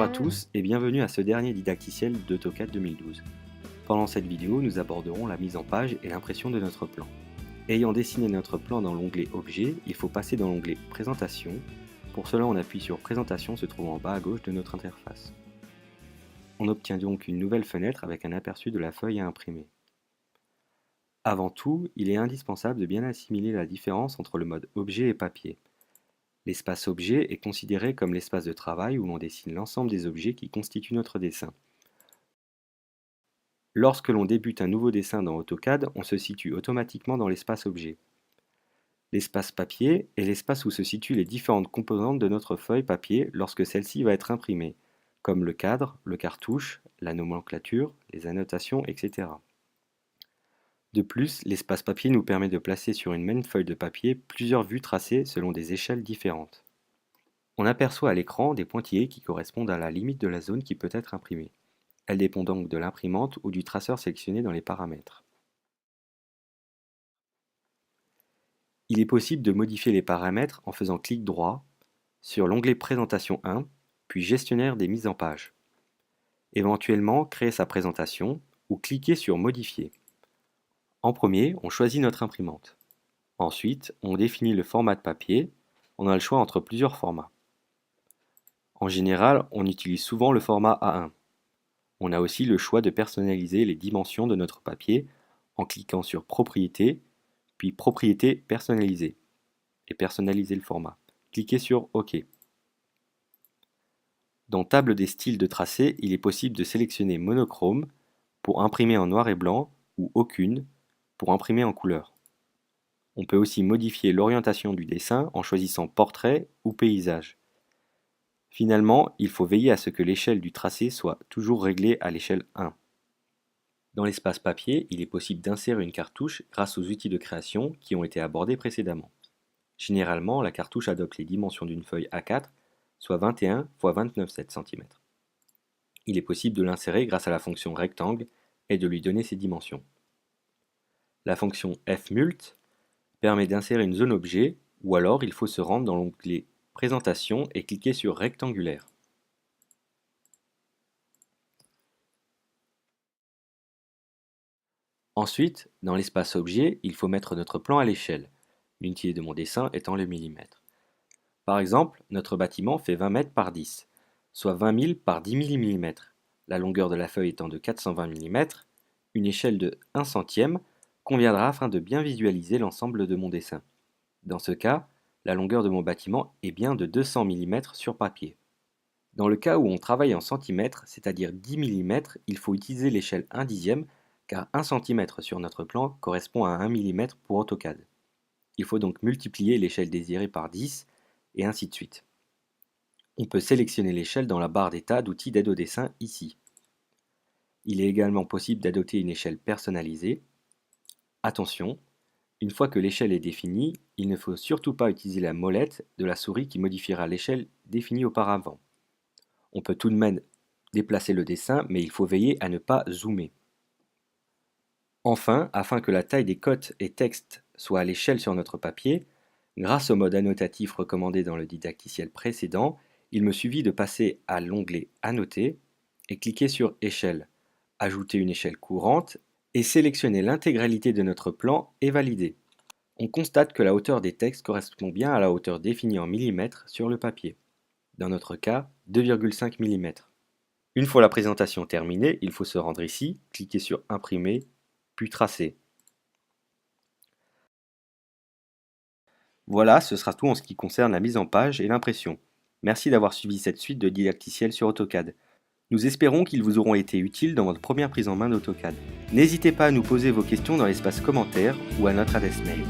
à tous et bienvenue à ce dernier didacticiel d'AutoCAD 2012. Pendant cette vidéo, nous aborderons la mise en page et l'impression de notre plan. Ayant dessiné notre plan dans l'onglet Objets, il faut passer dans l'onglet Présentation. Pour cela, on appuie sur Présentation se trouvant en bas à gauche de notre interface. On obtient donc une nouvelle fenêtre avec un aperçu de la feuille à imprimer. Avant tout, il est indispensable de bien assimiler la différence entre le mode objet et papier. L'espace objet est considéré comme l'espace de travail où l'on dessine l'ensemble des objets qui constituent notre dessin. Lorsque l'on débute un nouveau dessin dans AutoCAD, on se situe automatiquement dans l'espace objet. L'espace papier est l'espace où se situent les différentes composantes de notre feuille papier lorsque celle-ci va être imprimée, comme le cadre, le cartouche, la nomenclature, les annotations, etc. De plus, l'espace papier nous permet de placer sur une même feuille de papier plusieurs vues tracées selon des échelles différentes. On aperçoit à l'écran des pointillés qui correspondent à la limite de la zone qui peut être imprimée. Elle dépend donc de l'imprimante ou du traceur sélectionné dans les paramètres. Il est possible de modifier les paramètres en faisant clic droit sur l'onglet Présentation 1, puis Gestionnaire des mises en page. Éventuellement, créer sa présentation ou cliquer sur Modifier. En premier, on choisit notre imprimante. Ensuite, on définit le format de papier. On a le choix entre plusieurs formats. En général, on utilise souvent le format A1. On a aussi le choix de personnaliser les dimensions de notre papier en cliquant sur Propriétés, puis Propriétés personnalisées et personnaliser le format. Cliquez sur OK. Dans Table des styles de tracé, il est possible de sélectionner Monochrome pour imprimer en noir et blanc ou Aucune pour imprimer en couleur. On peut aussi modifier l'orientation du dessin en choisissant Portrait ou Paysage. Finalement, il faut veiller à ce que l'échelle du tracé soit toujours réglée à l'échelle 1. Dans l'espace papier, il est possible d'insérer une cartouche grâce aux outils de création qui ont été abordés précédemment. Généralement, la cartouche adopte les dimensions d'une feuille A4, soit 21 x 29,7 cm. Il est possible de l'insérer grâce à la fonction rectangle et de lui donner ses dimensions. La fonction fmult permet d'insérer une zone objet, ou alors il faut se rendre dans l'onglet Présentation et cliquer sur Rectangulaire. Ensuite, dans l'espace objet, il faut mettre notre plan à l'échelle, l'unité de mon dessin étant le millimètre. Par exemple, notre bâtiment fait 20 mètres par 10, soit 20 000 par 10 000 mm. La longueur de la feuille étant de 420 mm, une échelle de 1 centième conviendra afin de bien visualiser l'ensemble de mon dessin. Dans ce cas, la longueur de mon bâtiment est bien de 200 mm sur papier. Dans le cas où on travaille en centimètres, c'est-à-dire 10 mm, il faut utiliser l'échelle 1 dixième, car 1 cm sur notre plan correspond à 1 mm pour AutoCAD. Il faut donc multiplier l'échelle désirée par 10, et ainsi de suite. On peut sélectionner l'échelle dans la barre d'état d'outils d'aide au dessin ici. Il est également possible d'adopter une échelle personnalisée. Attention, une fois que l'échelle est définie, il ne faut surtout pas utiliser la molette de la souris qui modifiera l'échelle définie auparavant. On peut tout de même déplacer le dessin, mais il faut veiller à ne pas zoomer. Enfin, afin que la taille des cotes et textes soit à l'échelle sur notre papier, grâce au mode annotatif recommandé dans le didacticiel précédent, il me suffit de passer à l'onglet Annoter et cliquer sur Échelle, ajouter une échelle courante et sélectionner l'intégralité de notre plan et valider. On constate que la hauteur des textes correspond bien à la hauteur définie en millimètres sur le papier. Dans notre cas, 2,5 mm. Une fois la présentation terminée, il faut se rendre ici, cliquer sur Imprimer, puis Tracer. Voilà, ce sera tout en ce qui concerne la mise en page et l'impression. Merci d'avoir suivi cette suite de didacticiels sur AutoCAD. Nous espérons qu'ils vous auront été utiles dans votre première prise en main d'AutoCAD. N'hésitez pas à nous poser vos questions dans l'espace commentaires ou à notre adresse mail.